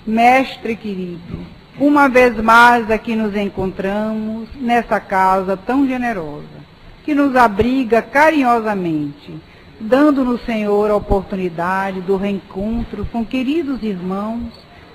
Mestre querido, uma vez mais aqui nos encontramos nessa casa tão generosa, que nos abriga carinhosamente, dando-nos, Senhor, a oportunidade do reencontro com queridos irmãos,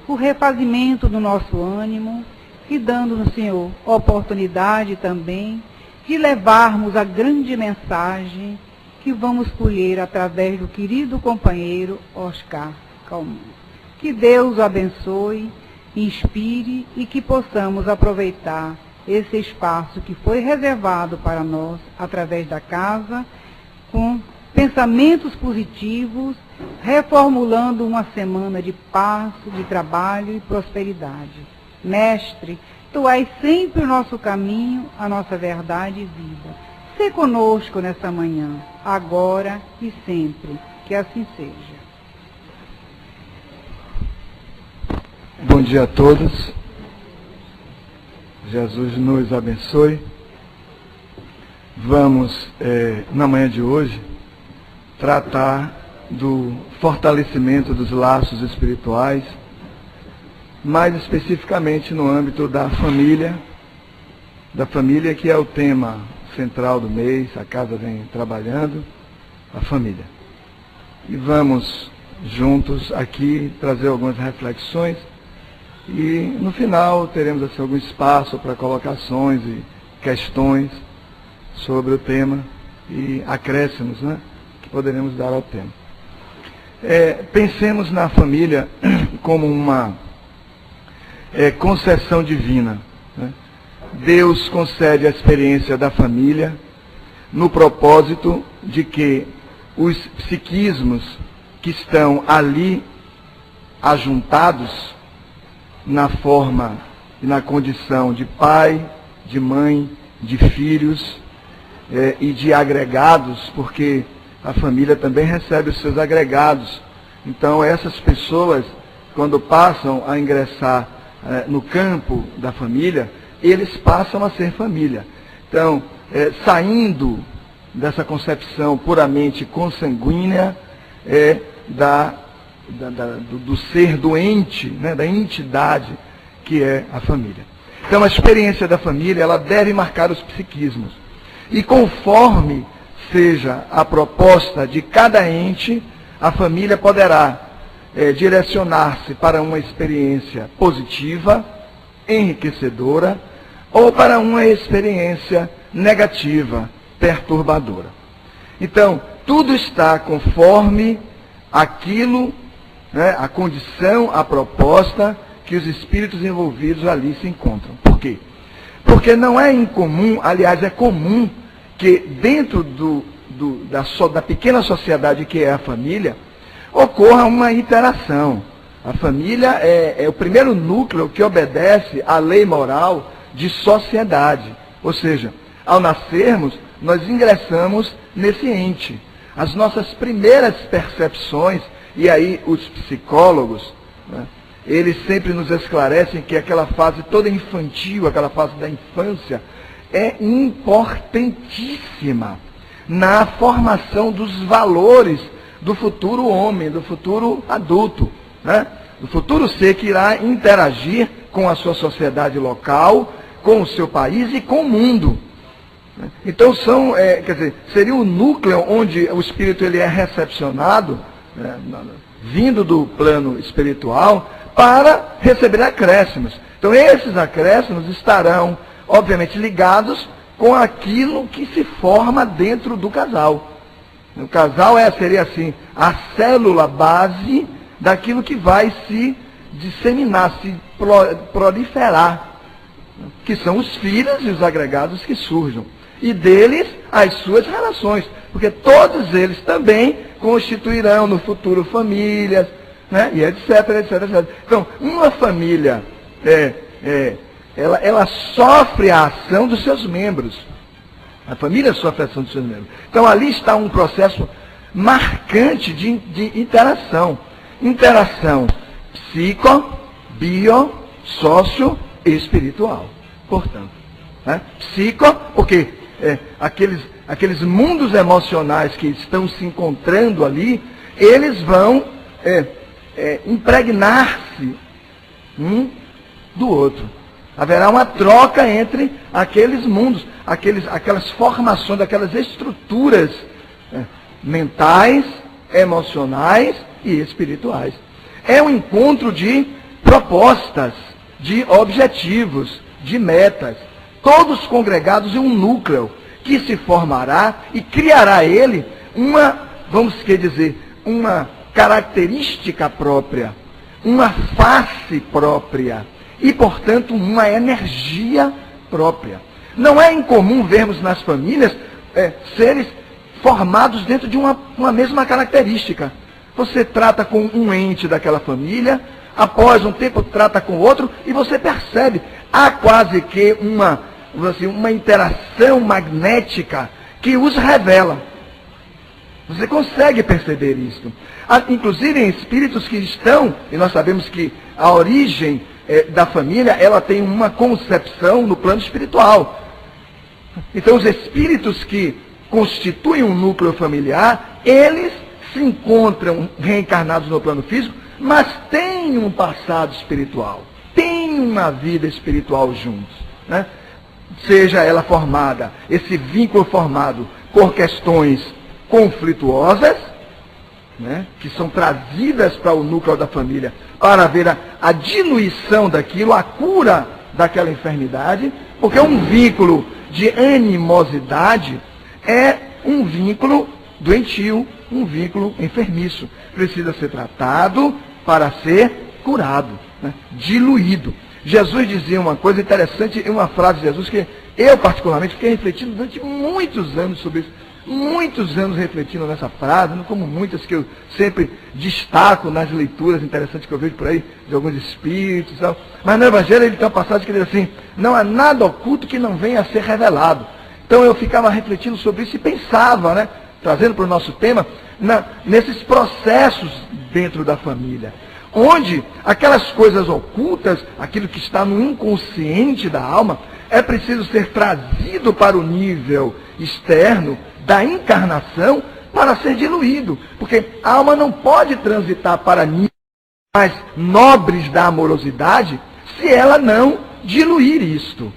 o refazimento do nosso ânimo e dando-nos, Senhor, a oportunidade também de levarmos a grande mensagem que vamos colher através do querido companheiro Oscar Calmon. Que Deus o abençoe, inspire e que possamos aproveitar esse espaço que foi reservado para nós através da casa, com pensamentos positivos, reformulando uma semana de paz, de trabalho e prosperidade. Mestre, Tu és sempre o nosso caminho, a nossa verdade e vida. Sê conosco nessa manhã, agora e sempre. Que assim seja. Bom dia a todos. Jesus nos abençoe. Vamos, na manhã de hoje, tratar do fortalecimento dos laços espirituais, mais especificamente no âmbito da família que é o tema central do mês, a casa vem trabalhando, a família. E vamos juntos aqui trazer algumas reflexões e no final teremos assim, algum espaço para colocações e questões sobre o tema e acréscimos, né, que poderemos dar ao tema. Pensemos na família como uma concessão divina, né? Deus concede a experiência da família no propósito de que os psiquismos que estão ali ajuntados na forma e na condição de pai, de mãe, de filhos e de agregados, porque a família também recebe os seus agregados. Então essas pessoas, quando passam a ingressar no campo da família, eles passam a ser família. Então, saindo dessa concepção puramente consanguínea, do ser doente, né, da entidade que é a família. Então, a experiência da família, ela deve marcar os psiquismos. E conforme seja a proposta de cada ente, a família poderá direcionar-se para uma experiência positiva, enriquecedora, ou para uma experiência negativa, perturbadora. Então, tudo está conforme aquilo, né, a condição, a proposta que os espíritos envolvidos ali se encontram. Por quê? Porque não é incomum, aliás, é comum que dentro da pequena sociedade que é a família, ocorra uma interação. A família é o primeiro núcleo que obedece à lei moral de sociedade. Ou seja, ao nascermos, nós ingressamos nesse ente. As nossas primeiras percepções, e aí os psicólogos, né, eles sempre nos esclarecem que aquela fase toda infantil, aquela fase da infância, é importantíssima na formação dos valores do futuro homem, do futuro adulto, né? Do futuro ser que irá interagir com a sua sociedade local, com o seu país e com o mundo. Então seria o núcleo onde o espírito ele é recepcionado, né, vindo do plano espiritual, para receber acréscimos. Então esses acréscimos estarão, obviamente, ligados com aquilo que se forma dentro do casal. O casal seria assim, a célula base daquilo que vai se disseminar, se proliferar, que são os filhos e os agregados que surjam. E deles, as suas relações, porque todos eles também constituirão no futuro famílias, né? E etc, etc, etc. Então, uma família, ela sofre a ação dos seus membros. A família sofre a ação dos seus membros. Então, ali está um processo marcante de interação. Interação psico, bio, sócio e espiritual. Portanto, né? Psico, porque aqueles mundos emocionais que estão se encontrando ali, eles vão impregnar-se um do outro. Haverá uma troca entre aqueles mundos, aquelas formações, aquelas estruturas mentais, emocionais e espirituais. É um encontro de propostas, de objetivos, de metas, todos congregados em um núcleo que se formará e criará ele uma característica própria, uma face própria e, portanto, uma energia própria. Não é incomum vermos nas famílias seres formados dentro de uma mesma característica. Você trata com um ente daquela família, após um tempo trata com outro, e você percebe, há quase que uma interação magnética que os revela. Você consegue perceber isso. Inclusive em espíritos que estão, e nós sabemos que a origem da família, ela tem uma concepção no plano espiritual. Então os espíritos que constituem um núcleo familiar, eles se encontram reencarnados no plano físico, mas têm um passado espiritual, têm uma vida espiritual juntos, né? Seja ela formada, esse vínculo formado por questões conflituosas, né, que são trazidas para o núcleo da família para ver a diluição daquilo, a cura daquela enfermidade, porque um vínculo de animosidade é um vínculo doentio, um vínculo enfermiço. Precisa ser tratado para ser curado, né, diluído. Jesus dizia uma coisa interessante, uma frase de Jesus que eu particularmente fiquei refletindo durante muitos anos sobre isso. Muitos anos refletindo nessa frase, não como muitas que eu sempre destaco nas leituras interessantes que eu vejo por aí, de alguns espíritos e tal. Mas no Evangelho ele tem uma passagem que diz assim: não há nada oculto que não venha a ser revelado. Então eu ficava refletindo sobre isso e pensava, né, trazendo para o nosso tema, nesses processos dentro da família, onde aquelas coisas ocultas, aquilo que está no inconsciente da alma, é preciso ser trazido para o nível externo da encarnação para ser diluído. Porque a alma não pode transitar para níveis mais nobres da amorosidade se ela não diluir isto.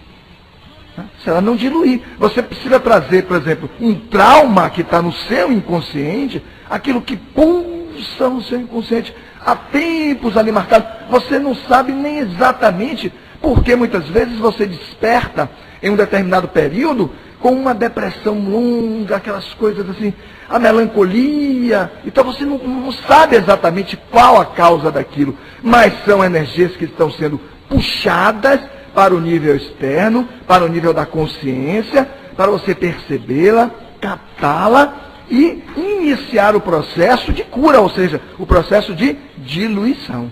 Se ela não diluir. Você precisa trazer, por exemplo, um trauma que está no seu inconsciente, aquilo que pulsa no seu inconsciente há tempos ali marcados. Você não sabe nem exatamente porque muitas vezes você desperta em um determinado período com uma depressão longa, aquelas coisas assim, a melancolia. Então você não sabe exatamente qual a causa daquilo, mas são energias que estão sendo puxadas para o nível externo, para o nível da consciência, para você percebê-la, captá-la e iniciar o processo de cura, ou seja, o processo de diluição.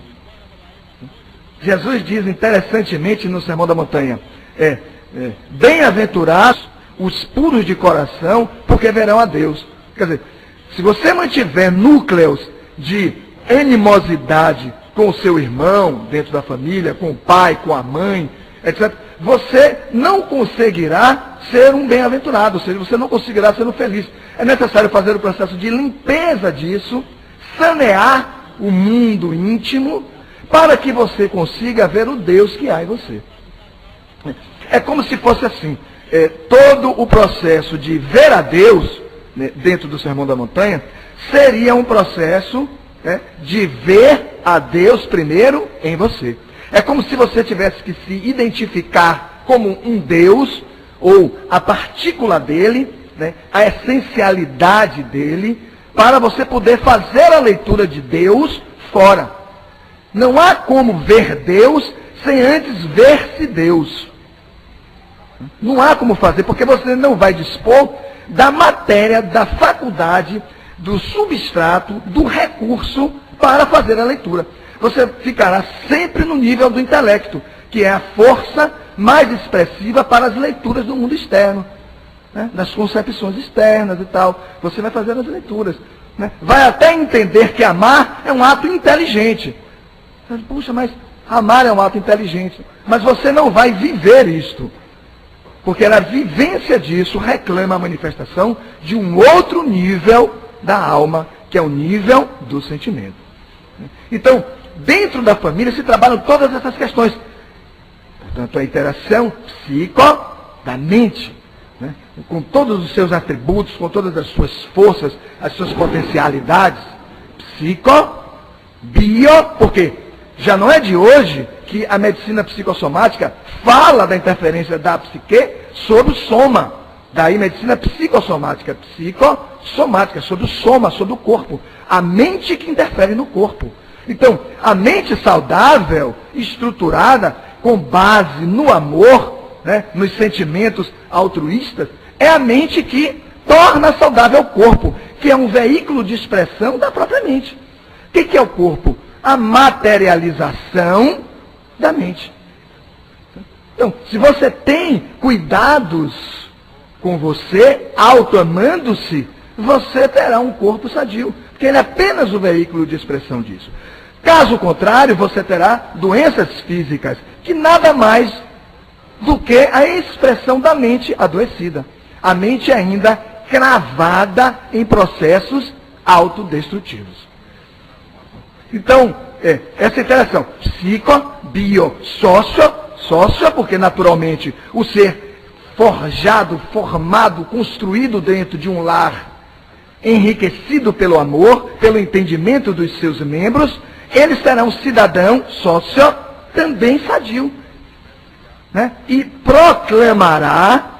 Jesus diz interessantemente no Sermão da Montanha, bem-aventurados os puros de coração, porque verão a Deus. Quer dizer, se você mantiver núcleos de animosidade com o seu irmão, dentro da família, com o pai, com a mãe, etc., você não conseguirá ser um bem-aventurado, ou seja, você não conseguirá ser um feliz. É necessário fazer o processo de limpeza disso, sanear o mundo íntimo, para que você consiga ver o Deus que há em você. É como se fosse assim, todo o processo de ver a Deus, né, dentro do Sermão da Montanha, seria um processo, né, de ver a Deus primeiro em você. É como se você tivesse que se identificar como um Deus, ou a partícula dele, né, a essencialidade dele, para você poder fazer a leitura de Deus fora. Não há como ver Deus sem antes ver-se Deus. Não há como fazer, porque você não vai dispor da matéria, da faculdade, do substrato, do recurso para fazer a leitura. Você ficará sempre no nível do intelecto, que é a força mais expressiva para as leituras do mundo externo, né? Das concepções externas e tal. Você vai fazer as leituras, né? Vai até entender que amar é um ato inteligente. Puxa, mas amar é um ato inteligente. Mas você não vai viver isto. Porque a vivência disso reclama a manifestação de um outro nível da alma, que é o nível do sentimento. Então, dentro da família se trabalham todas essas questões. Portanto, a interação da mente, né? Com todos os seus atributos, com todas as suas forças, as suas potencialidades, bio, porque já não é de hoje que a medicina psicossomática fala da interferência da psique sobre o soma. Daí medicina psicossomática, sobre o soma, sobre o corpo. A mente que interfere no corpo. Então, a mente saudável, estruturada, com base no amor, né, nos sentimentos altruístas, é a mente que torna saudável o corpo, que é um veículo de expressão da própria mente. O que é o corpo? A materialização da mente. Então, se você tem cuidados com você, auto-amando-se, você terá um corpo sadio, porque ele é apenas o veículo de expressão disso. Caso contrário, você terá doenças físicas, que nada mais do que a expressão da mente adoecida. A mente ainda cravada em processos autodestrutivos. Então, essa interação, bio, sócio, porque naturalmente o ser forjado, formado, construído dentro de um lar, enriquecido pelo amor, pelo entendimento dos seus membros, ele será um cidadão sócio também sadio, né? E proclamará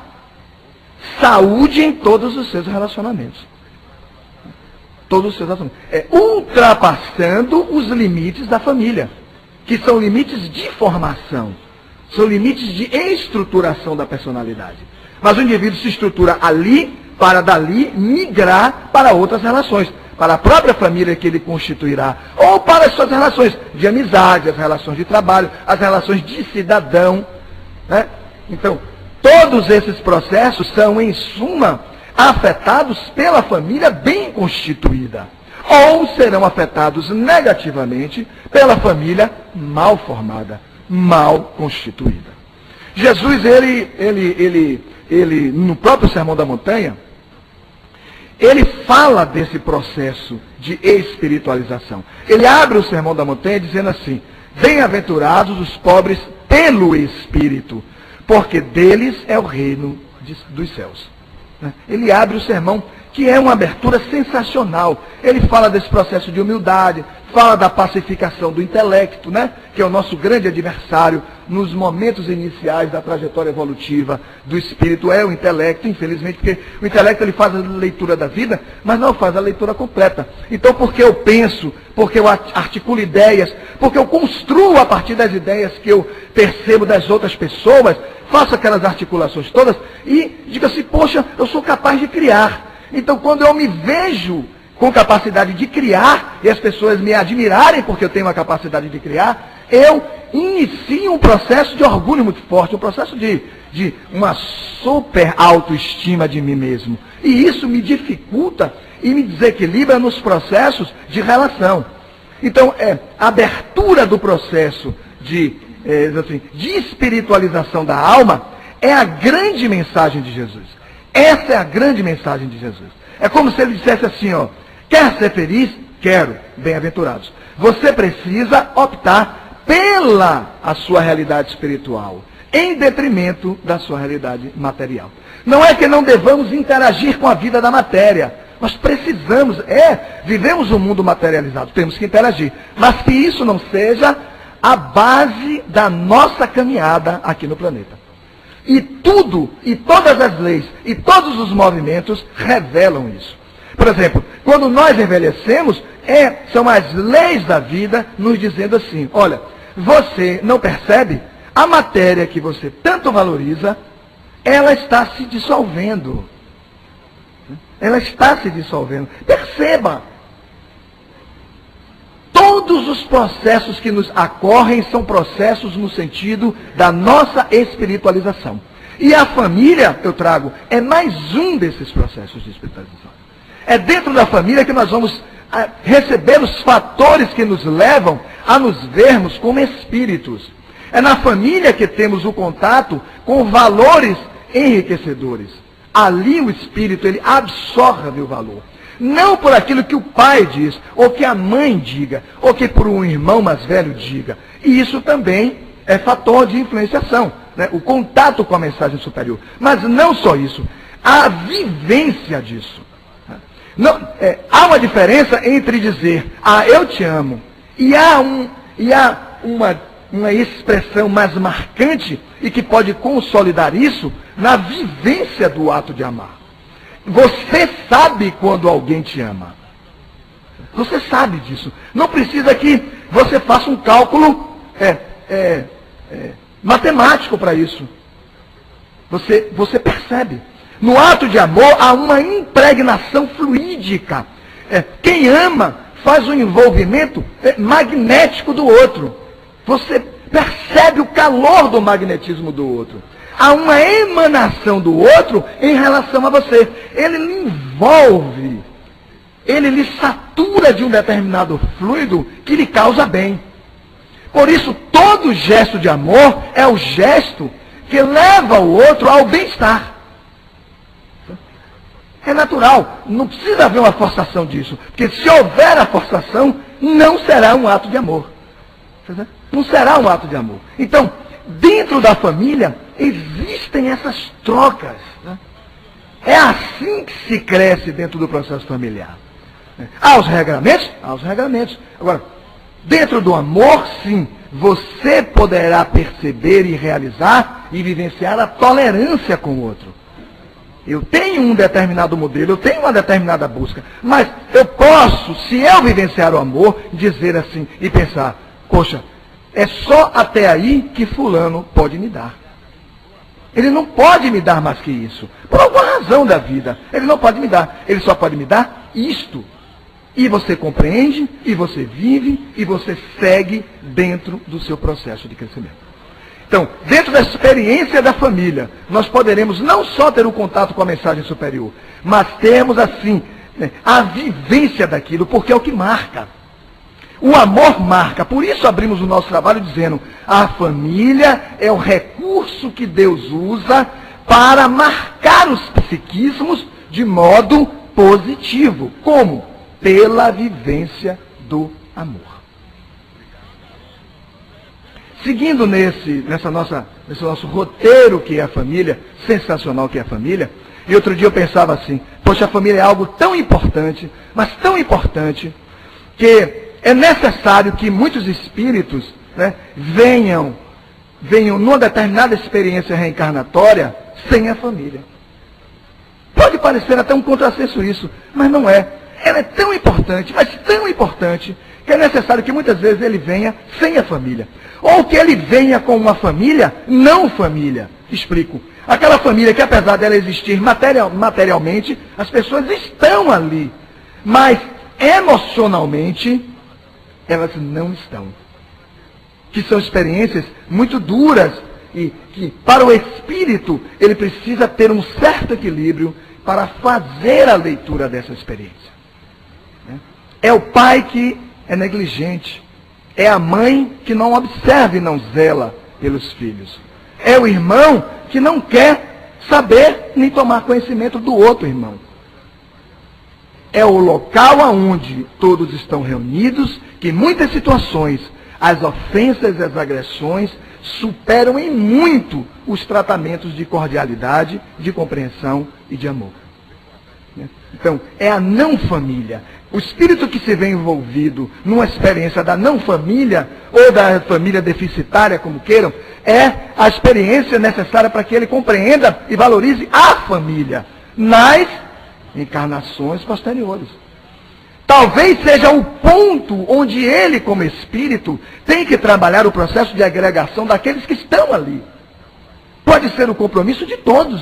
saúde em todos os seus relacionamentos. Todos os seus relacionamentos. Ultrapassando os limites da família, que são limites de formação, são limites de estruturação da personalidade. Mas o indivíduo se estrutura ali, para dali migrar para outras relações, para a própria família que ele constituirá, ou para as suas relações de amizade, as relações de trabalho, as relações de cidadão, né? Então, todos esses processos são, em suma, afetados pela família bem constituída, ou serão afetados negativamente pela família mal formada, mal constituída. Jesus, ele no próprio Sermão da Montanha, ele fala desse processo de espiritualização. Ele abre o Sermão da Montanha dizendo assim: bem-aventurados os pobres pelo Espírito, porque deles é o reino dos céus. Ele abre o sermão, que é uma abertura sensacional. Ele fala desse processo de humildade, fala da pacificação do intelecto, né? Que é o nosso grande adversário nos momentos iniciais da trajetória evolutiva do espírito, é o intelecto, infelizmente, porque o intelecto ele faz a leitura da vida, mas não faz a leitura completa. Então, porque eu penso, porque eu articulo ideias, porque eu construo a partir das ideias que eu percebo das outras pessoas, faço aquelas articulações todas e digo assim: poxa, eu sou capaz de criar. Então, quando eu me vejo com capacidade de criar, e as pessoas me admirarem porque eu tenho uma capacidade de criar, eu inicio um processo de orgulho muito forte, um processo de uma super autoestima de mim mesmo. E isso me dificulta e me desequilibra nos processos de relação. Então, a abertura do processo de espiritualização da alma é a grande mensagem de Jesus. Essa é a grande mensagem de Jesus. É como se ele dissesse assim, ó: quer ser feliz? Quero. Bem-aventurados. Você precisa optar pela a sua realidade espiritual, em detrimento da sua realidade material. Não é que não devamos interagir com a vida da matéria. Nós precisamos, vivemos um mundo materializado, temos que interagir. Mas que isso não seja a base da nossa caminhada aqui no planeta. E tudo, e todas as leis, e todos os movimentos revelam isso. Por exemplo, quando nós envelhecemos, são as leis da vida nos dizendo assim: olha, você não percebe? A matéria que você tanto valoriza, ela está se dissolvendo. Ela está se dissolvendo. Perceba! Todos os processos que nos ocorrem são processos no sentido da nossa espiritualização. E a família, eu trago, é mais um desses processos de espiritualização. É dentro da família que nós vamos receber os fatores que nos levam a nos vermos como espíritos. É na família que temos o contato com valores enriquecedores. Ali o espírito, ele absorve o valor. Não por aquilo que o pai diz, ou que a mãe diga, ou que por um irmão mais velho diga. E isso também é fator de influenciação, né? O contato com a mensagem superior. Mas não só isso, a vivência disso. Não, há uma diferença entre dizer, eu te amo, e há uma expressão mais marcante e que pode consolidar isso na vivência do ato de amar. Você sabe quando alguém te ama. Você sabe disso. Não precisa que você faça um cálculo matemático para isso. Você percebe. No ato de amor há uma impregnação fluídica. Quem ama faz um envolvimento magnético do outro. Você percebe o calor do magnetismo do outro. Há uma emanação do outro em relação a você. Ele lhe envolve. Ele lhe satura de um determinado fluido que lhe causa bem. Por isso, todo gesto de amor é o gesto que leva o outro ao bem-estar. É natural, não precisa haver uma forçação disso. Porque se houver a forçação, não será um ato de amor. Não será um ato de amor. Então, dentro da família, existem essas trocas. Né? É assim que se cresce dentro do processo familiar. Há os regramentos? Há os regramentos. Agora, dentro do amor, sim, você poderá perceber e realizar e vivenciar a tolerância com o outro. Eu tenho um determinado modelo, eu tenho uma determinada busca, mas eu posso, se eu vivenciar o amor, dizer assim e pensar, poxa, é só até aí que fulano pode me dar. Ele não pode me dar mais que isso. Por alguma razão da vida, ele não pode me dar. Ele só pode me dar isto. E você compreende, e você vive, e você segue dentro do seu processo de crescimento. Então, dentro da experiência da família, nós poderemos não só ter o contato com a mensagem superior, mas termos, assim, a vivência daquilo, porque é o que marca. O amor marca. Por isso abrimos o nosso trabalho dizendo, a família é o recurso que Deus usa para marcar os psiquismos de modo positivo. Como? Pela vivência do amor. Seguindo nesse nosso roteiro que é a família, sensacional que é a família, e outro dia eu pensava assim, poxa, a família é algo tão importante, mas tão importante, que é necessário que muitos espíritos, né, venham numa determinada experiência reencarnatória sem a família. Pode parecer até um contrassenso isso, mas não é. Ela é tão importante, mas tão importante, que é necessário que muitas vezes ele venha sem a família. Ou que ele venha com uma família, não família. Explico. Aquela família que, apesar dela existir materialmente, as pessoas estão ali. Mas, emocionalmente, elas não estão. Que são experiências muito duras e que, para o espírito, ele precisa ter um certo equilíbrio para fazer a leitura dessa experiência. É o pai que é negligente. É a mãe que não observa e não zela pelos filhos. É o irmão que não quer saber nem tomar conhecimento do outro irmão. É o local onde todos estão reunidos, que em muitas situações as ofensas e as agressões superam em muito os tratamentos de cordialidade, de compreensão e de amor. Então, é a não família. O espírito que se vê envolvido numa experiência da não família, ou da família deficitária, como queiram, é a experiência necessária para que ele compreenda e valorize a família nas encarnações posteriores. Talvez seja o ponto onde ele, como espírito, tem que trabalhar o processo de agregação daqueles que estão ali. Pode ser o compromisso de todos.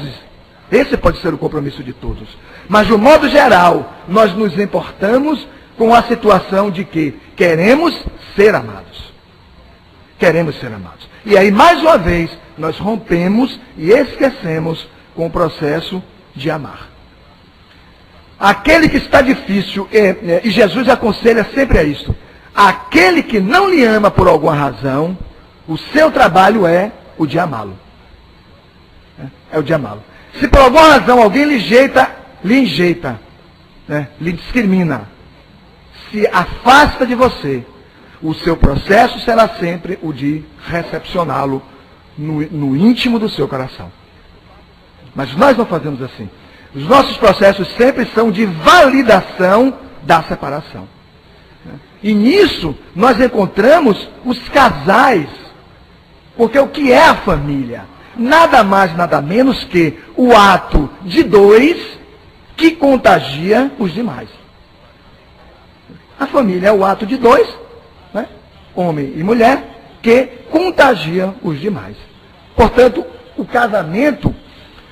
Esse pode ser o compromisso de todos. Mas, de um modo geral, nós nos importamos com a situação de que queremos ser amados. Queremos ser amados. E aí, mais uma vez, nós rompemos e esquecemos com o processo de amar. Aquele que está difícil, e Jesus aconselha sempre a isto, aquele que não lhe ama por alguma razão, o seu trabalho é o de amá-lo. É o de amá-lo. Se por alguma razão alguém lhe enjeita, né, lhe discrimina, se afasta de você, o seu processo será sempre o de recepcioná-lo no íntimo do seu coração. Mas nós não fazemos assim. Os nossos processos sempre são de validação da separação. E nisso nós encontramos os casais. Porque o que é a família? Nada mais, nada menos que o ato de dois que contagia os demais. A família é o ato de dois, né? Homem e mulher, que contagiam os demais. Portanto, o casamento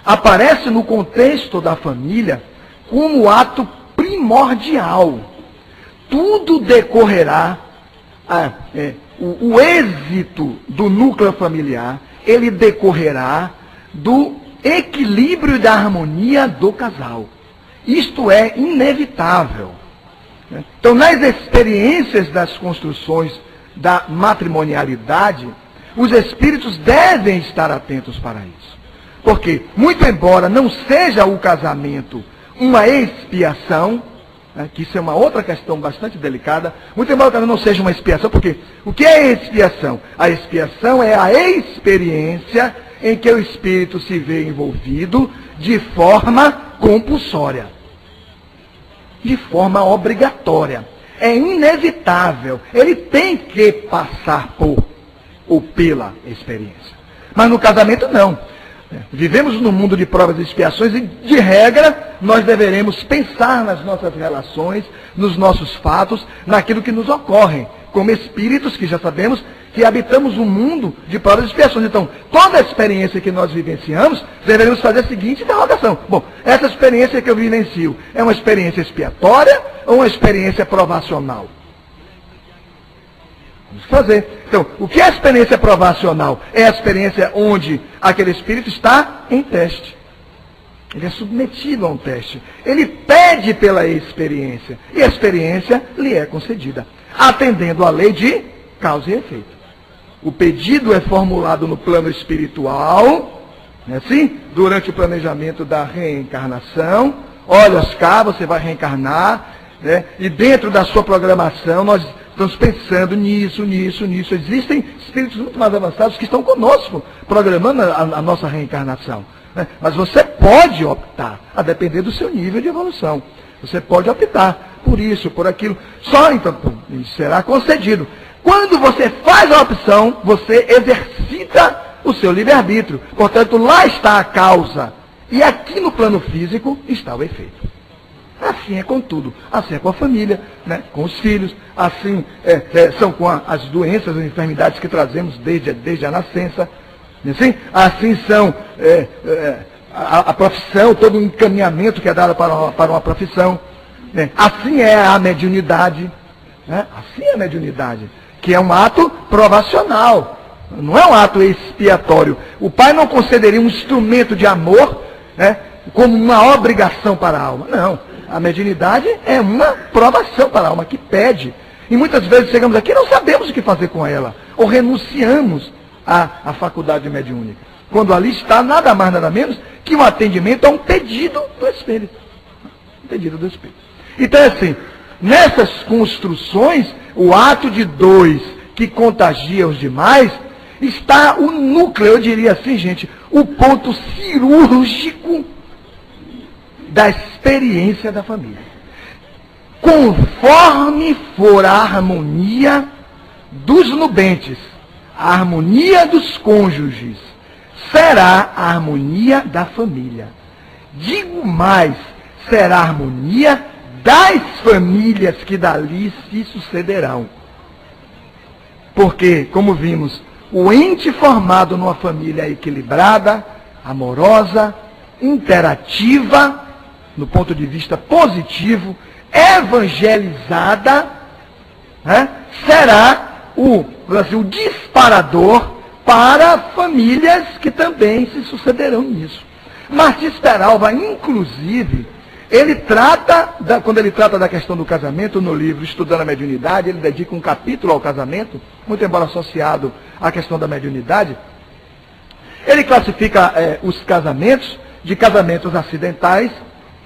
aparece no contexto da família como ato primordial. Tudo decorrerá, o êxito do núcleo familiar, ele decorrerá do equilíbrio e da harmonia do casal. Isto é inevitável. Então, nas experiências das construções da matrimonialidade, os espíritos devem estar atentos para isso. Porque, muito embora não seja o casamento uma expiação, que isso é uma outra questão bastante delicada, muito embora o casamento não seja uma expiação, porque o que é expiação? A expiação é a experiência em que o espírito se vê envolvido de forma compulsória, de forma obrigatória. É inevitável, ele tem que passar por ou pela experiência. Mas no casamento não. Vivemos num mundo de provas e expiações e, de regra, nós deveremos pensar nas nossas relações, nos nossos fatos, naquilo que nos ocorre, como espíritos que já sabemos que habitamos um mundo de provas e expiações. Então, toda a experiência que nós vivenciamos, deveremos fazer a seguinte interrogação. Bom, essa experiência que eu vivencio é uma experiência expiatória ou uma experiência provacional? Vamos fazer. Então, o que é a experiência provacional? É a experiência onde aquele espírito está em teste. Ele é submetido a um teste. Ele pede pela experiência. E a experiência lhe é concedida, atendendo à lei de causa e efeito. O pedido é formulado no plano espiritual, não é assim? Durante o planejamento da reencarnação. Olha, cá, você vai reencarnar, né? E dentro da sua programação, nós estamos pensando nisso. Existem espíritos muito mais avançados que estão conosco, programando a nossa reencarnação. Né? Mas você pode optar, a depender do seu nível de evolução. Você pode optar por isso, por aquilo. Só então, será concedido. Quando você faz a opção, você exercita o seu livre-arbítrio. Portanto, lá está a causa. E aqui no plano físico está o efeito. Assim é com tudo. Assim é com a família, né? Com os filhos. Assim são com as doenças, as enfermidades que trazemos desde a nascença. Assim são a profissão, todo o encaminhamento que é dado para uma profissão. Né? Assim é a mediunidade. Né? Assim é a mediunidade, que é um ato provacional. Não é um ato expiatório. O pai não concederia um instrumento de amor, né, como uma obrigação para a alma. Não. A mediunidade é uma provação para a alma que pede. E muitas vezes chegamos aqui e não sabemos o que fazer com ela. Ou renunciamos à faculdade mediúnica. Quando ali está nada mais, nada menos que um atendimento a um pedido do Espírito. Um pedido do Espírito. Então, assim, nessas construções, o ato de dois que contagia os demais, está o núcleo, eu diria assim, gente, o ponto cirúrgico da experiência da família. Conforme for a harmonia dos nubentes, a harmonia dos cônjuges, será a harmonia da família. Digo mais, será a harmonia das famílias que dali se sucederão. Porque, como vimos, o ente formado numa família equilibrada, amorosa, interativa, no ponto de vista positivo, evangelizada, né, será o disparador para famílias que também se sucederão nisso. Martins Peralva, inclusive, quando ele trata da questão do casamento, no livro Estudando a Mediunidade, ele dedica um capítulo ao casamento, muito embora associado à questão da mediunidade. Ele classifica os casamentos de casamentos acidentais,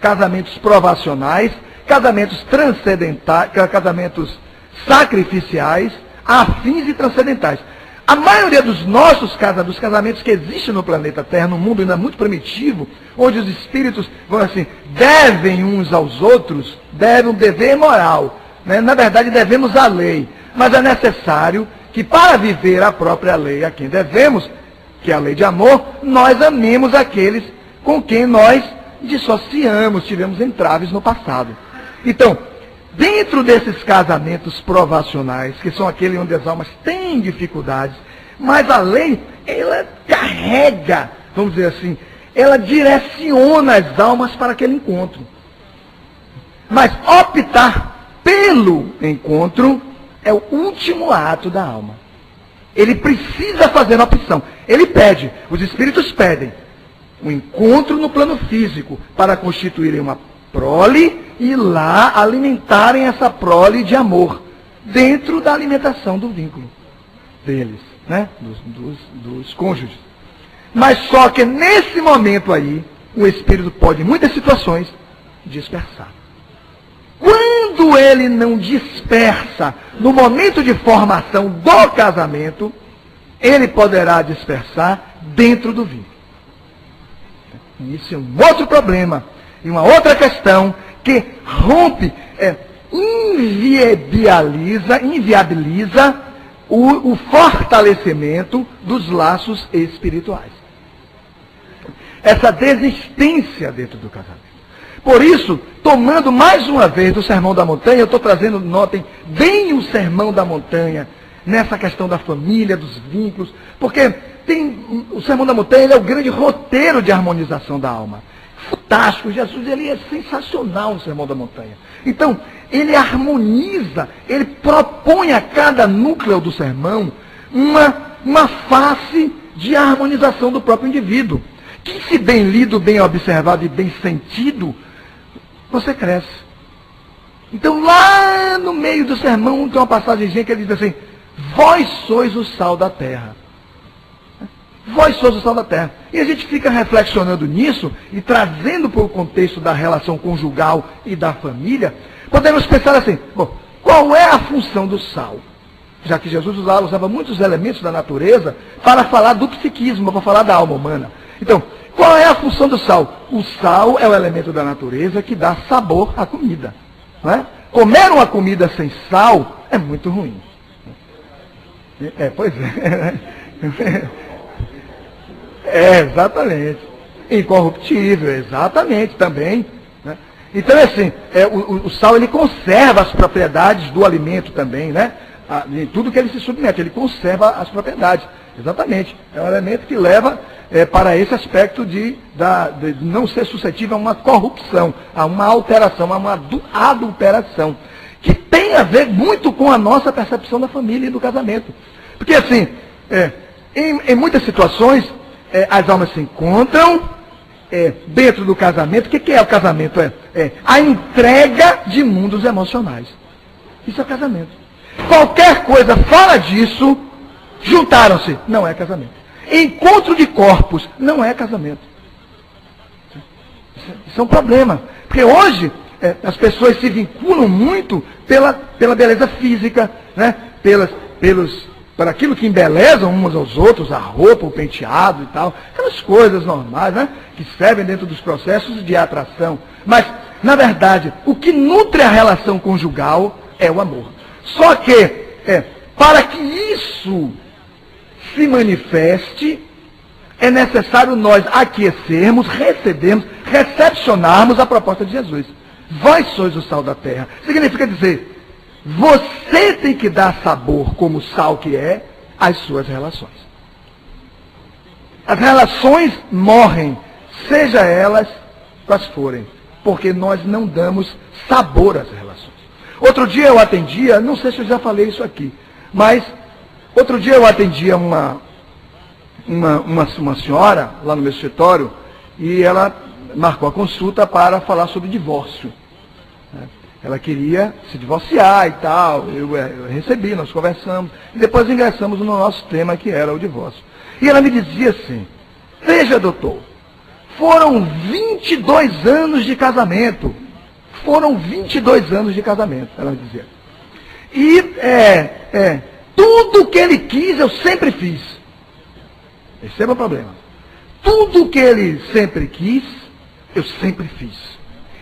casamentos provacionais, casamentos transcendentais, casamentos sacrificiais, afins e transcendentais. A maioria dos nossos dos casamentos que existem no planeta Terra, num mundo ainda muito primitivo, onde os espíritos vão assim, devem uns aos outros, devem um dever moral. Né? Na verdade, devemos a lei. Mas é necessário que para viver a própria lei a quem devemos, que é a lei de amor, nós amemos aqueles com quem nós dissociamos, tivemos entraves no passado. Então, dentro desses casamentos provacionais, que são aqueles onde as almas têm dificuldades, mas a lei, ela carrega, vamos dizer assim, ela direciona as almas para aquele encontro. Mas optar pelo encontro é o último ato da alma. Ele precisa fazer uma opção. Ele pede, os espíritos pedem, um encontro no plano físico para constituírem uma prole e lá alimentarem essa prole de amor, dentro da alimentação do vínculo deles, né? dos cônjuges. Mas só que nesse momento aí, o espírito pode, em muitas situações, dispersar. Quando ele não dispersa no momento de formação do casamento, ele poderá dispersar dentro do vínculo. Isso é um outro problema. E uma outra questão que rompe, inviabiliza o fortalecimento dos laços espirituais. Essa desistência dentro do casamento. Por isso, tomando mais uma vez do Sermão da Montanha, eu estou trazendo, notem, bem o Sermão da Montanha, nessa questão da família, dos vínculos, porque o Sermão da Montanha ele é o grande roteiro de harmonização da alma. Fantástico, Jesus ele é sensacional no Sermão da Montanha. Então, ele harmoniza, ele propõe a cada núcleo do sermão uma face de harmonização do próprio indivíduo. Que se bem lido, bem observado e bem sentido, você cresce. Então, lá no meio do sermão, tem uma passagemzinha que ele diz assim, vós sois o sal da terra. Vós sois o sal da terra. E a gente fica reflexionando nisso e trazendo para o contexto da relação conjugal e da família, podemos pensar assim, bom, qual é a função do sal? Já que Jesus usava muitos elementos da natureza para falar do psiquismo, para falar da alma humana. Então, qual é a função do sal? O sal é o elemento da natureza que dá sabor à comida. Não é? Comer uma comida sem sal é muito ruim. Pois é. Exatamente. Incorruptível, exatamente, também. Né? Então, assim, o sal ele conserva as propriedades do alimento também, né? Em tudo que ele se submete, ele conserva as propriedades. Exatamente. É um elemento que leva para esse aspecto de não ser suscetível a uma corrupção, a uma alteração, a uma adulteração, que tem a ver muito com a nossa percepção da família e do casamento. Porque, assim, em muitas situações, as almas se encontram dentro do casamento. O que é o casamento? A entrega de mundos emocionais. Isso é casamento. Qualquer coisa fora disso, juntaram-se, não é casamento. Encontro de corpos, não é casamento. Isso é um problema. Porque hoje, as pessoas se vinculam muito pela beleza física, né? Por aquilo que embelezam uns aos outros, a roupa, o penteado e tal, aquelas coisas normais, né? Que servem dentro dos processos de atração. Mas, na verdade, o que nutre a relação conjugal é o amor. Só que, para que isso se manifeste, é necessário nós aquecermos, recepcionarmos a proposta de Jesus. Vós sois o sal da terra. Significa dizer, você tem que dar sabor como sal que é às suas relações. As relações morrem, seja elas quais forem, porque nós não damos sabor às relações. Outro dia eu atendia, não sei se eu já falei isso aqui, mas outro dia eu atendia uma senhora lá no meu escritório e ela marcou a consulta para falar sobre divórcio. Ela queria se divorciar e tal, eu recebi, nós conversamos, e depois ingressamos no nosso tema que era o divórcio. E ela me dizia assim, veja doutor, foram 22 anos de casamento, foram 22 anos de casamento, ela dizia. E tudo que ele quis, eu sempre fiz. Esse é o problema. Tudo que ele sempre quis, eu sempre fiz.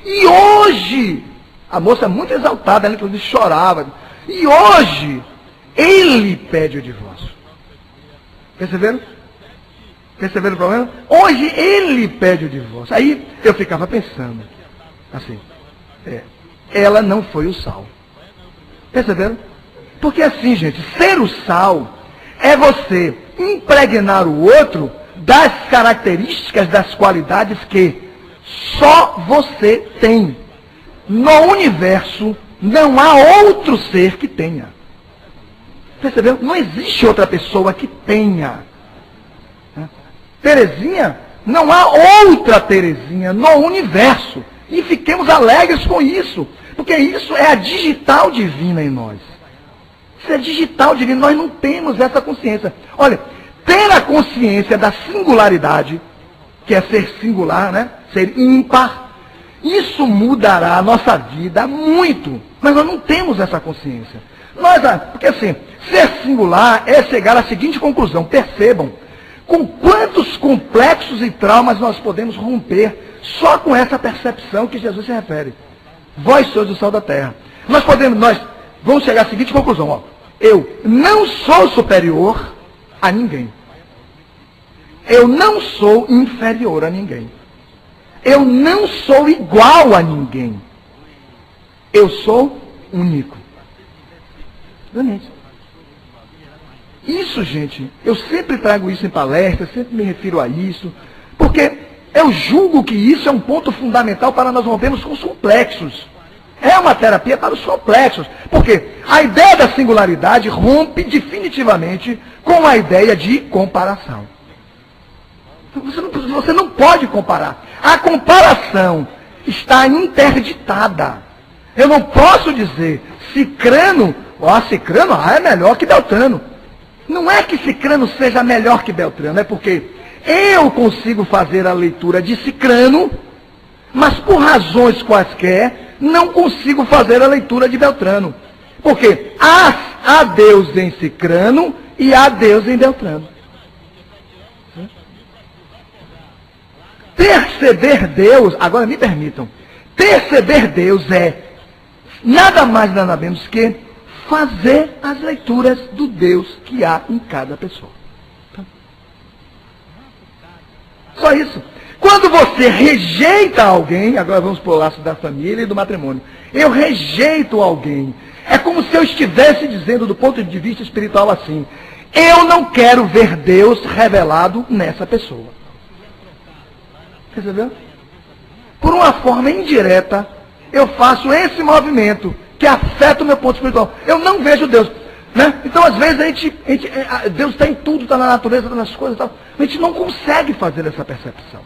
E hoje, a moça muito exaltada, ela inclusive chorava. E hoje, ele pede o divórcio. Perceberam? Perceberam o problema? Hoje ele pede o divórcio. Aí eu ficava pensando, assim, ela não foi o sal. Perceberam? Porque assim, gente, ser o sal é você impregnar o outro das características, das qualidades que só você tem. No universo não há outro ser que tenha. Percebeu? Não existe outra pessoa que tenha. Terezinha, não há outra Terezinha no universo. E fiquemos alegres com isso. Porque isso é a digital divina em nós. Isso é digital divina. Nós não temos essa consciência. Olha, ter a consciência da singularidade, que é ser singular, né? Ser ímpar, isso mudará a nossa vida muito. Mas nós não temos essa consciência. Porque assim, ser singular é chegar à seguinte conclusão. Percebam com quantos complexos e traumas nós podemos romper só com essa percepção que Jesus se refere. Vós sois o sal da terra. Nós vamos chegar à seguinte conclusão. Ó. Eu não sou superior a ninguém. Eu não sou inferior a ninguém. Eu não sou igual a ninguém. Eu sou único. Isso, gente, eu sempre trago isso em palestras, sempre me refiro a isso, porque eu julgo que isso é um ponto fundamental para nós rompermos com os complexos. É uma terapia para os complexos, porque a ideia da singularidade rompe definitivamente com a ideia de comparação. Você não pode comparar. A comparação está interditada. Eu não posso dizer, Cicrano é melhor que Beltrano. Não é que Cicrano seja melhor que Beltrano, é porque eu consigo fazer a leitura de Cicrano, mas por razões quaisquer, não consigo fazer a leitura de Beltrano. Porque há Deus em Cicrano e há Deus em Beltrano. Perceber Deus, agora me permitam, perceber Deus é nada mais nada menos que fazer as leituras do Deus que há em cada pessoa. Só isso. Quando você rejeita alguém, agora vamos para o laço da família e do matrimônio. Eu rejeito alguém. É como se eu estivesse dizendo do ponto de vista espiritual assim, eu não quero ver Deus revelado nessa pessoa. Percebeu? Por uma forma indireta, eu faço esse movimento que afeta o meu ponto espiritual. Eu não vejo Deus. Né? Então, às vezes, Deus está em tudo, está na natureza, está nas coisas. Tal. A gente não consegue fazer essa percepção.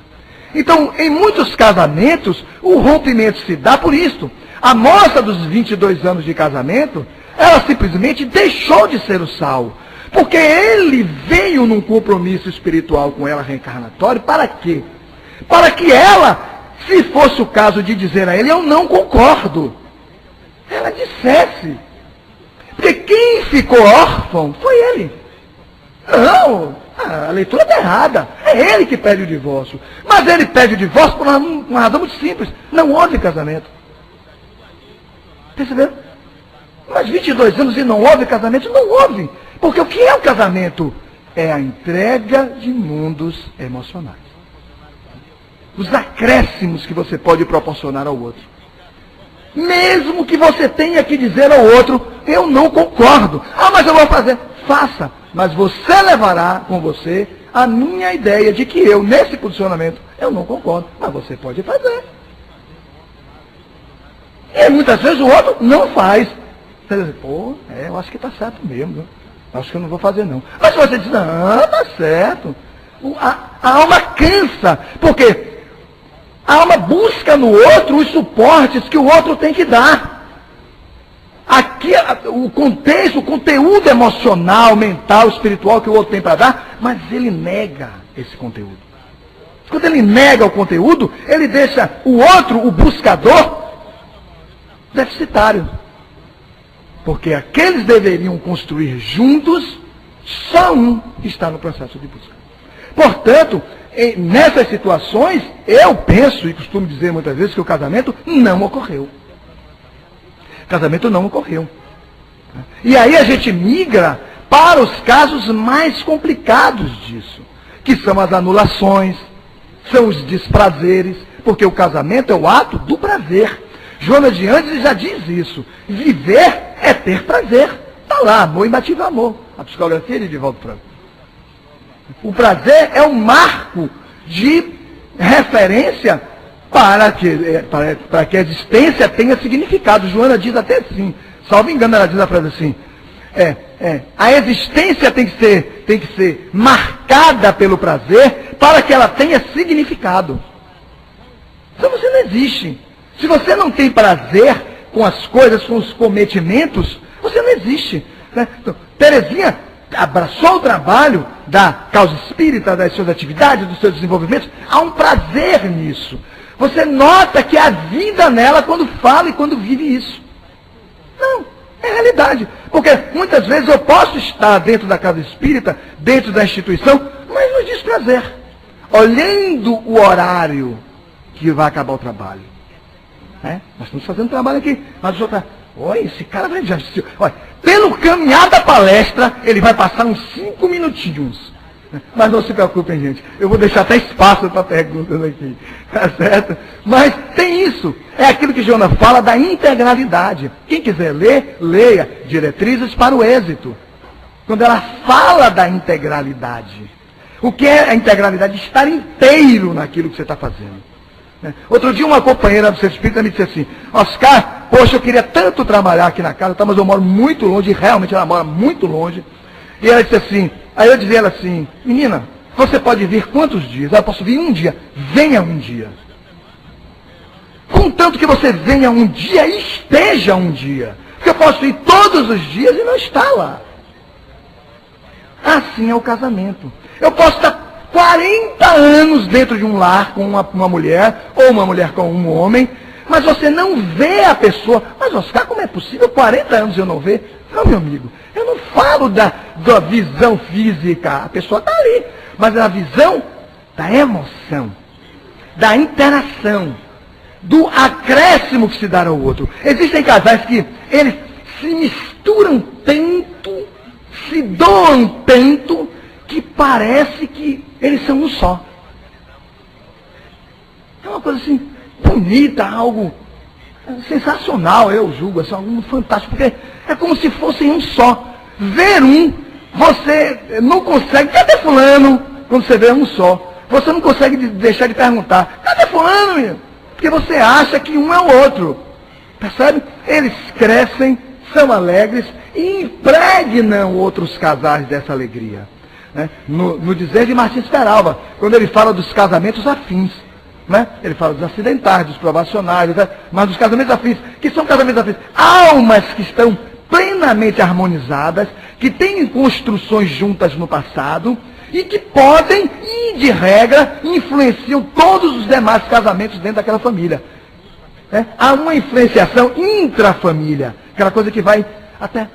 Então, em muitos casamentos, o rompimento se dá por isso. A moça dos 22 anos de casamento, ela simplesmente deixou de ser o sal. Porque ele veio num compromisso espiritual com ela reencarnatório, para quê? Para que ela, se fosse o caso de dizer a ele, eu não concordo, ela dissesse. Porque quem ficou órfão foi ele. Não, a leitura está errada. É ele que pede o divórcio. Mas ele pede o divórcio por uma razão muito simples. Não houve casamento. Perceberam? Mas 22 anos e não houve casamento? Não houve. Porque o que é o casamento? É a entrega de mundos emocionais. Os acréscimos que você pode proporcionar ao outro. Mesmo que você tenha que dizer ao outro, eu não concordo. Ah, mas eu vou fazer. Faça. Mas você levará com você a minha ideia de que eu, nesse posicionamento, eu não concordo. Mas você pode fazer. E muitas vezes o outro não faz. Você diz, eu acho que está certo mesmo. Viu? Acho que eu não vou fazer não. Mas se você diz, não, está certo. A alma cansa. Porque a alma busca no outro os suportes que o outro tem que dar. Aqui, o contexto, o conteúdo emocional, mental, espiritual que o outro tem para dar, mas ele nega esse conteúdo. Quando ele nega o conteúdo, ele deixa o outro, o buscador, deficitário. Porque aqueles deveriam construir juntos, só um está no processo de busca. Portanto, nessas situações, eu penso e costumo dizer muitas vezes que o casamento não ocorreu. O casamento não ocorreu. E aí a gente migra para os casos mais complicados disso, que são as anulações, são os desprazeres, porque o casamento é o ato do prazer. Jonas de Andes já diz isso. Viver é ter prazer. Está lá, amor imbatível amor. A psicografia de Divaldo Franco. O prazer é um marco de referência para que a existência tenha significado. Joana diz até assim, salvo engano, ela diz a frase assim, a existência tem que ser marcada pelo prazer para que ela tenha significado. Então você não existe. Se você não tem prazer com as coisas, com os cometimentos, você não existe. Né? Então, Teresinha abraçou o trabalho da causa espírita, das suas atividades, dos seus desenvolvimentos. Há um prazer nisso. Você nota que há vida nela quando fala e quando vive isso. Não, é realidade. Porque muitas vezes eu posso estar dentro da casa espírita, dentro da instituição, mas não diz prazer. Olhando o horário que vai acabar o trabalho. Nós estamos fazendo trabalho aqui. Mas o senhor olha, esse cara vai já assistir. Olha, pelo caminhar da palestra, ele vai passar uns 5 minutinhos. Mas não se preocupem, gente. Eu vou deixar até espaço para perguntas aqui. Tá certo? Mas tem isso. É aquilo que Joana fala da integralidade. Quem quiser ler, leia Diretrizes para o Êxito. Quando ela fala da integralidade. O que é a integralidade? Estar inteiro naquilo que você está fazendo. Outro dia uma companheira do Centro Espírita me disse assim, Oscar, poxa, eu queria tanto trabalhar aqui na casa, mas eu moro muito longe, e realmente ela mora muito longe. E ela disse assim, aí eu dizia ela assim, menina, você pode vir quantos dias? Eu posso vir um dia. Venha um dia. Contanto que você venha um dia e esteja um dia. Porque eu posso ir todos os dias e não estar lá. Assim é o casamento. Eu posso estar 40 anos dentro de um lar com uma mulher, ou uma mulher com um homem, mas você não vê a pessoa. Mas Oscar, como é possível 40 anos eu não ver? Não, meu amigo, eu não falo da visão física, a pessoa está ali, mas é a visão da emoção, da interação, do acréscimo que se dá ao outro. Existem casais que eles se misturam tanto, se doam tanto, que parece que eles são um só. É uma coisa assim, bonita, algo sensacional, eu julgo, assim, algo fantástico, porque é como se fossem um só. Ver um, você não consegue, cadê fulano? Quando você vê um só, você não consegue deixar de perguntar, cadê fulano, menino? Porque você acha que um é o outro. Percebe? Eles crescem, são alegres e impregnam outros casais dessa alegria. No dizer de Martins Peralva, quando ele fala dos casamentos afins, ele fala dos acidentais, dos provacionários, mas dos casamentos afins, que são casamentos afins, almas que estão plenamente harmonizadas, que têm construções juntas no passado, e que podem, e de regra, influenciam todos os demais casamentos dentro daquela família. Há uma influenciação intrafamília, aquela coisa que vai até...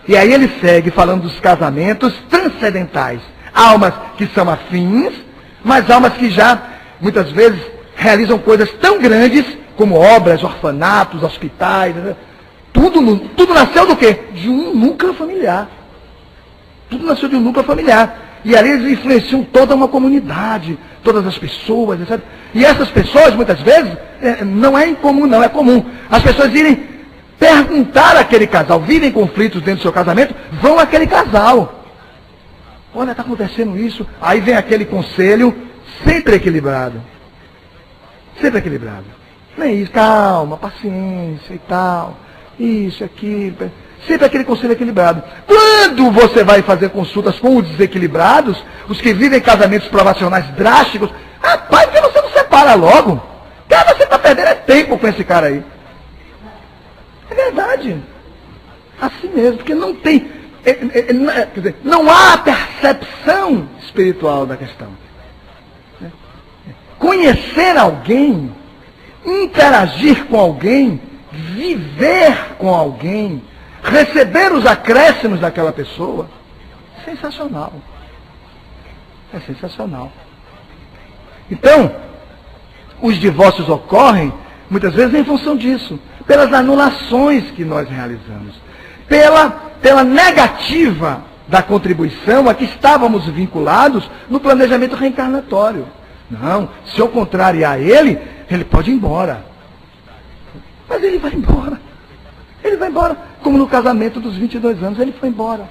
E aí ele segue falando dos casamentos transcendentais. Almas que são afins, mas almas que já, muitas vezes, realizam coisas tão grandes, como obras, orfanatos, hospitais. Tudo nasceu do quê? De um núcleo familiar. Tudo nasceu de um núcleo familiar. E ali eles influenciam toda uma comunidade, todas as pessoas, etc. E essas pessoas, muitas vezes, não é incomum, não é comum. As pessoas irem perguntar àquele casal, vivem conflitos dentro do seu casamento, vão àquele casal. Olha, está acontecendo isso. Aí vem aquele conselho, sempre equilibrado. Sempre equilibrado. Não é isso, calma, paciência e tal. Isso, aquilo. Sempre aquele conselho equilibrado. Quando você vai fazer consultas com os desequilibrados, os que vivem casamentos provacionais drásticos, rapaz, por que você não separa logo? Cara, você está perdendo tempo com esse cara aí. É verdade. Assim mesmo, porque não tem... quer dizer, não há percepção espiritual da questão. Conhecer alguém, interagir com alguém, viver com alguém, receber os acréscimos daquela pessoa, sensacional. É sensacional. Então, os divórcios ocorrem, muitas vezes, em função disso, pelas anulações que nós realizamos, pela negativa da contribuição a que estávamos vinculados no planejamento reencarnatório. Não, se eu contrariar ele pode ir embora. Mas ele vai embora. Ele vai embora. Como no casamento dos 22 anos, ele foi embora.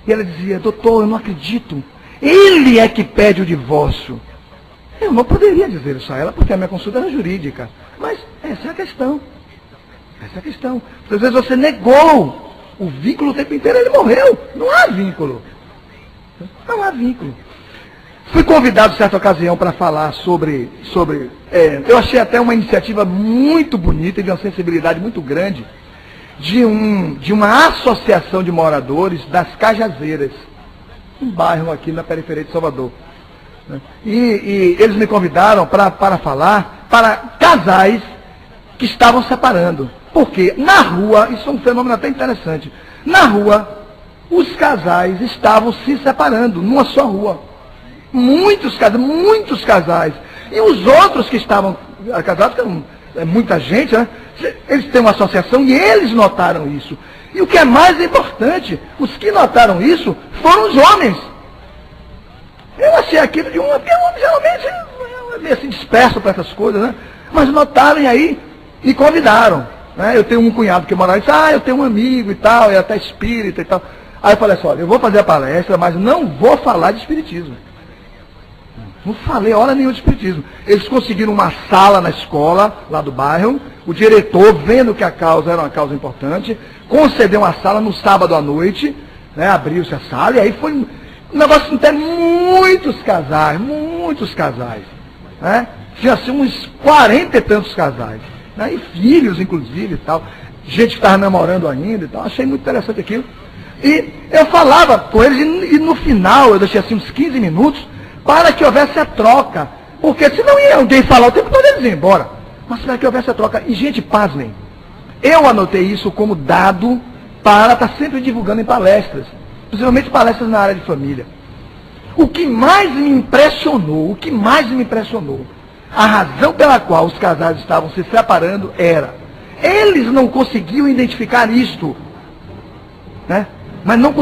E ela dizia, doutor, eu não acredito. Ele é que pede o divórcio. Eu não poderia dizer isso a ela, porque a minha consulta era jurídica. Mas essa é a questão. Essa é a questão. Às vezes você negou o vínculo o tempo inteiro, ele morreu. Não há vínculo. Não há vínculo. Fui convidado, certa ocasião, para falar sobre eu achei até uma iniciativa muito bonita e de uma sensibilidade muito grande, de uma associação de moradores das Cajazeiras, um bairro aqui na periferia de Salvador. E eles me convidaram para falar para casais que estavam separando. Porque na rua, isso é um fenômeno até interessante, na rua, os casais estavam se separando, numa só rua. Muitos casais. E os outros que estavam casados, que é muita gente, né? Eles têm uma associação e eles notaram isso. E o que é mais importante, os que notaram isso foram os homens. Eu achei aquilo de porque o homem geralmente é meio assim disperso para essas coisas, né? Mas notaram e aí me convidaram. Né? Eu tenho um cunhado que mora lá e disse, eu tenho um amigo e tal, é até espírita e tal. Aí eu falei assim, olha, eu vou fazer a palestra, mas não vou falar de espiritismo. Não falei hora nenhuma de espiritismo. Eles conseguiram uma sala na escola, lá do bairro. O diretor, vendo que a causa era uma causa importante, concedeu uma sala no sábado à noite, né? Abriu-se a sala, e aí foi um negócio que tem muitos casais. Né? Tinha assim uns 40 e tantos casais. Né? E filhos, inclusive, e tal. Gente que estava namorando ainda e tal. Achei muito interessante aquilo. E eu falava com eles, e no final, eu deixei assim uns 15 minutos, para que houvesse a troca. Porque senão ia alguém falar o tempo todo, eles iam embora. Mas para que houvesse a troca. E, gente, pasmem. Eu anotei isso como dado para estar sempre divulgando em palestras. Principalmente palestras na área de família. O que mais me impressionou, a razão pela qual os casais estavam se separando era, eles não conseguiam identificar isto. Né? Mas eu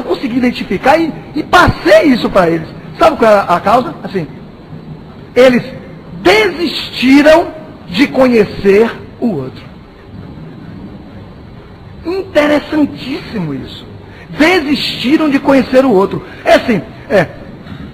consegui identificar e passei isso para eles. Sabe qual é a causa? Assim, eles desistiram de conhecer o outro. Interessantíssimo isso. Desistiram de conhecer o outro. É assim,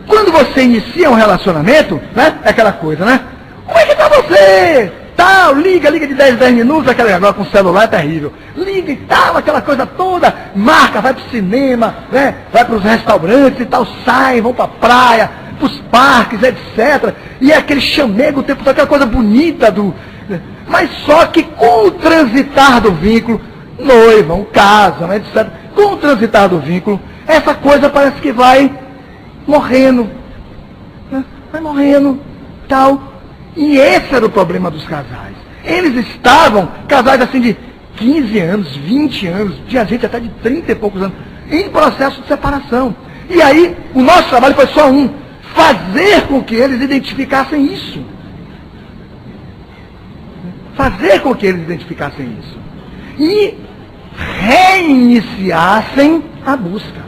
quando você inicia um relacionamento, né? É aquela coisa, né? Como é que tá você? Tal, liga de 10 minutos, aquela agora com o celular é terrível. Liga e tal, aquela coisa toda, marca, vai pro cinema, né? Vai pros restaurantes e tal, sai, vão pra praia, pros parques, etc. E é aquele chamego o tempo todo, aquela coisa bonita Mas só que com o transitar do vínculo, noivam, casam, etc. Com o transitar do vínculo, essa coisa parece que vai morrendo. Né? Vai morrendo, tal. E esse era o problema dos casais. Eles estavam, casais assim de 15 anos, 20 anos, tinha gente até de 30 e poucos anos, em processo de separação. E aí, o nosso trabalho foi só um, fazer com que eles identificassem isso. Fazer com que eles identificassem isso. E reiniciassem a busca.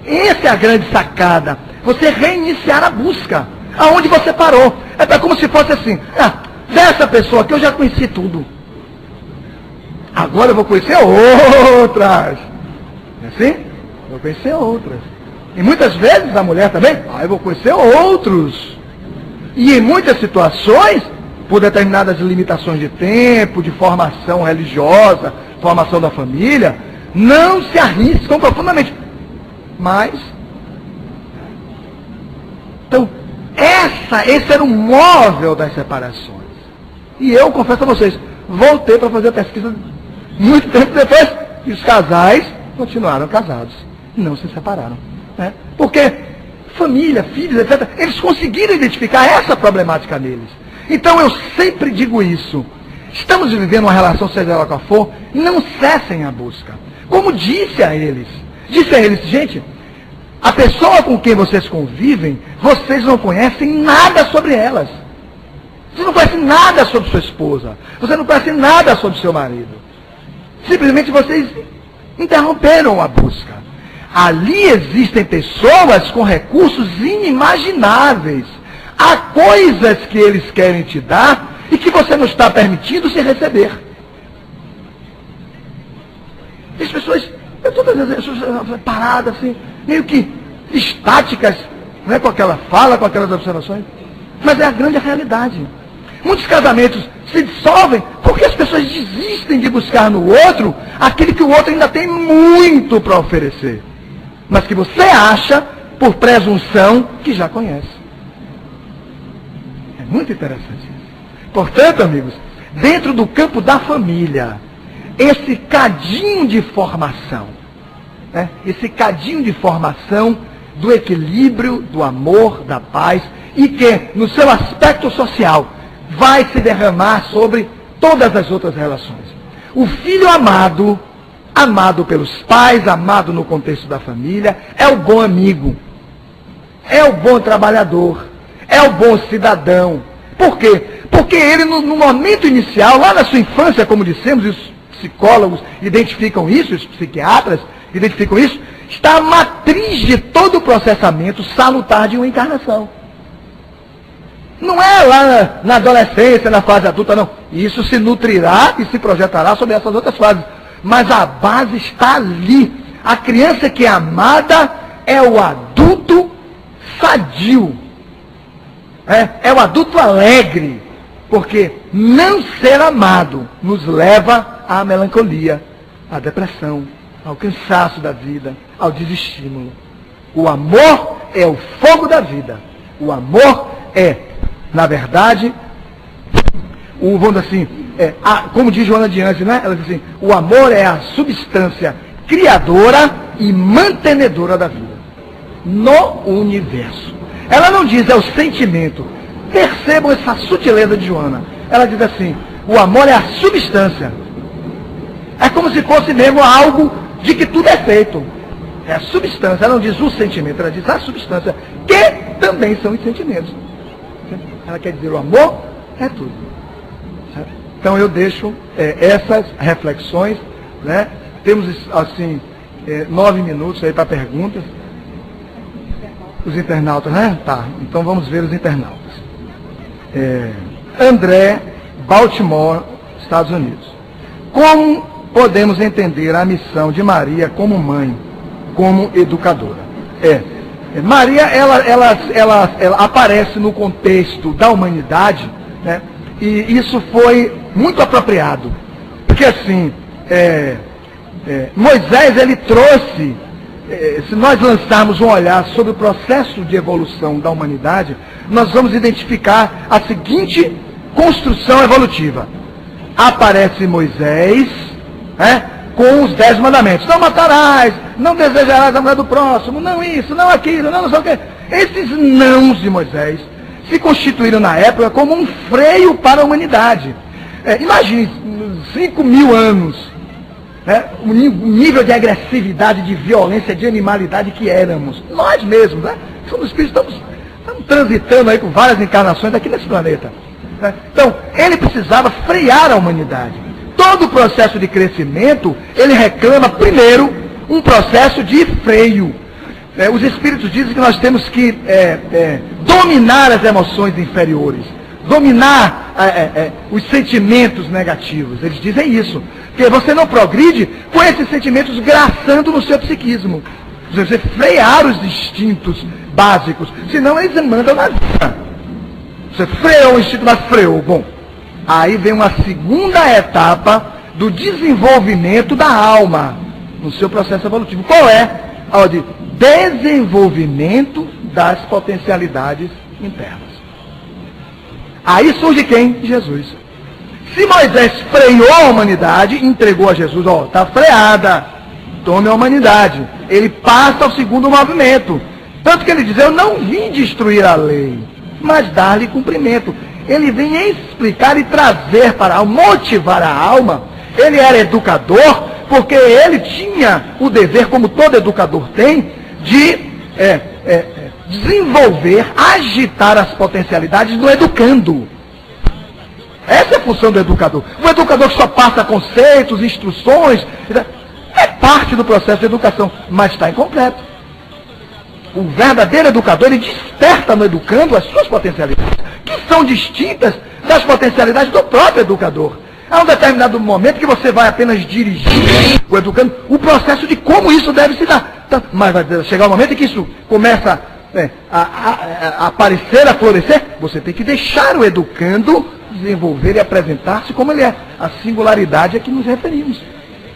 Essa é a grande sacada. Você reiniciar a busca. Aonde você parou. É como se fosse assim. Dessa pessoa aqui eu já conheci tudo. Agora eu vou conhecer outras. É assim? Eu vou conhecer outras. E muitas vezes a mulher também, eu vou conhecer outros. E em muitas situações, por determinadas limitações de tempo, de formação religiosa, formação da família, não se arriscam profundamente. Mas, então, esse era o móvel das separações. E eu confesso a vocês, voltei para fazer a pesquisa muito tempo depois, e os casais continuaram casados, não se separaram. Né? Porque família, filhos, etc., eles conseguiram identificar essa problemática neles. Então eu sempre digo isso, estamos vivendo uma relação, seja ela qual for, não cessem a busca. Como disse a eles, gente, a pessoa com quem vocês convivem, vocês não conhecem nada sobre elas. Vocês não conhecem nada sobre sua esposa. Vocês não conhecem nada sobre seu marido. Simplesmente vocês interromperam a busca. Ali existem pessoas com recursos inimagináveis. Há coisas que eles querem te dar e que você não está permitindo se receber. As pessoas, eu estou fazendo as pessoas paradas assim, meio que estáticas, né, com aquela fala, com aquelas observações. Mas é a grande realidade. Muitos casamentos se dissolvem porque as pessoas desistem de buscar no outro aquele que o outro ainda tem muito para oferecer. Mas que você acha, por presunção, que já conhece. É muito interessante isso. Portanto, amigos, dentro do campo da família, esse cadinho de formação, né, esse cadinho de formação do equilíbrio, do amor, da paz, e que, no seu aspecto social, vai se derramar sobre todas as outras relações. O filho amado, amado pelos pais, amado no contexto da família, é o bom amigo, é o bom trabalhador, é o bom cidadão. Por quê? Porque ele, no momento inicial, lá na sua infância, como dissemos, e os psicólogos identificam isso, os psiquiatras identificam isso, está a matriz de todo o processamento salutar de uma encarnação. Não é lá na adolescência, na fase adulta, não. Isso se nutrirá e se projetará sobre essas outras fases. Mas a base está ali. A criança que é amada é o adulto sadio. É o adulto alegre. Porque não ser amado nos leva à melancolia, à depressão, ao cansaço da vida, ao desestímulo. O amor é o fogo da vida. O amor é, na verdade, vamos dizer assim, como diz Joana de Anjos, né? Ela diz assim, o amor é a substância criadora e mantenedora da vida no universo. Ela não diz é o sentimento. Percebam essa sutileza de Joana. Ela diz assim, o amor é a substância. É como se fosse mesmo algo de que tudo é feito. É a substância. Ela não diz o sentimento, ela diz a substância, que também são os sentimentos. Ela quer dizer, o amor é tudo. Certo? Então eu deixo essas reflexões, né? Temos, assim, 9 minutos aí para perguntas. Os internautas, né? Tá, então vamos ver os internautas. André, Baltimore, Estados Unidos. Como podemos entender a missão de Maria como mãe, como educadora? Maria, ela aparece no contexto da humanidade, né? E isso foi muito apropriado. Porque assim, Moisés, ele trouxe, se nós lançarmos um olhar sobre o processo de evolução da humanidade, nós vamos identificar a seguinte construção evolutiva. Aparece Moisés, com os 10 mandamentos. Não matarás, não desejarás a mulher do próximo, não isso, não aquilo, não sei o quê. Esses nãos de Moisés se constituíram na época como um freio para a humanidade. Imagine 5.000 anos, o nível de agressividade, de violência, de animalidade que éramos. Nós mesmos, somos espíritos, estamos transitando aí com várias encarnações aqui nesse planeta. Então, ele precisava frear a humanidade. Todo o processo de crescimento, ele reclama primeiro um processo de freio. Os espíritos dizem que nós temos que dominar as emoções inferiores, dominar os sentimentos negativos. Eles dizem isso, porque você não progride com esses sentimentos graçando no seu psiquismo. Você frear os instintos básicos, senão eles mandam na vida. Você freou o instinto, mas freou. Bom, aí vem uma segunda etapa do desenvolvimento da alma no seu processo evolutivo. Qual é? A de desenvolvimento das potencialidades internas. Aí surge quem? Jesus. Se Moisés freou a humanidade, entregou a Jesus, está freada, tome a humanidade. Ele passa ao segundo movimento. Tanto que ele diz, eu não vim destruir a lei, mas dar-lhe cumprimento. ele vem explicar e trazer para a alma, motivar a alma. Ele era educador, porque ele tinha o dever, como todo educador tem, de desenvolver, agitar as potencialidades do educando. Essa é a função do educador. O educador que só passa conceitos, instruções, é parte do processo de educação, mas está incompleto. O verdadeiro educador, ele desperta no educando as suas potencialidades, que são distintas das potencialidades do próprio educador. Há um determinado momento que você vai apenas dirigir o educando, o processo de como isso deve se dar. Mas vai chegar um momento em que isso começa a aparecer, a florescer. Você tem que deixar o educando desenvolver e apresentar-se como ele é. A singularidade a que nos referimos.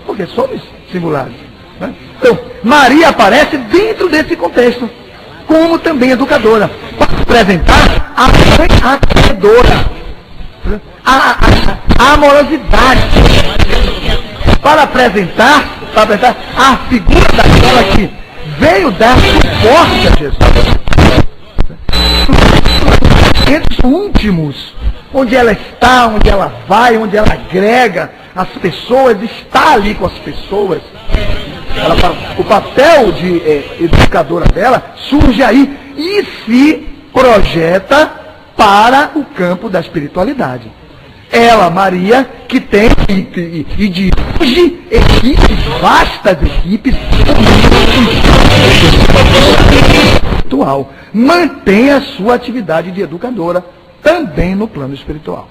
Porque somos singulares. Né? Então, Maria aparece dentro desse contexto, como também educadora, para apresentar a mãe acolhedora, a amorosidade, para apresentar a figura daquela que veio dar suporte a Jesus. Entre os últimos, onde ela está, onde ela vai, onde ela agrega as pessoas, está ali com as pessoas. O papel de educadora dela surge aí e se projeta para o campo da espiritualidade. Ela, Maria, que tem e dirige equipes, vastas equipes, espiritual, mantém a sua atividade de educadora também no plano espiritual.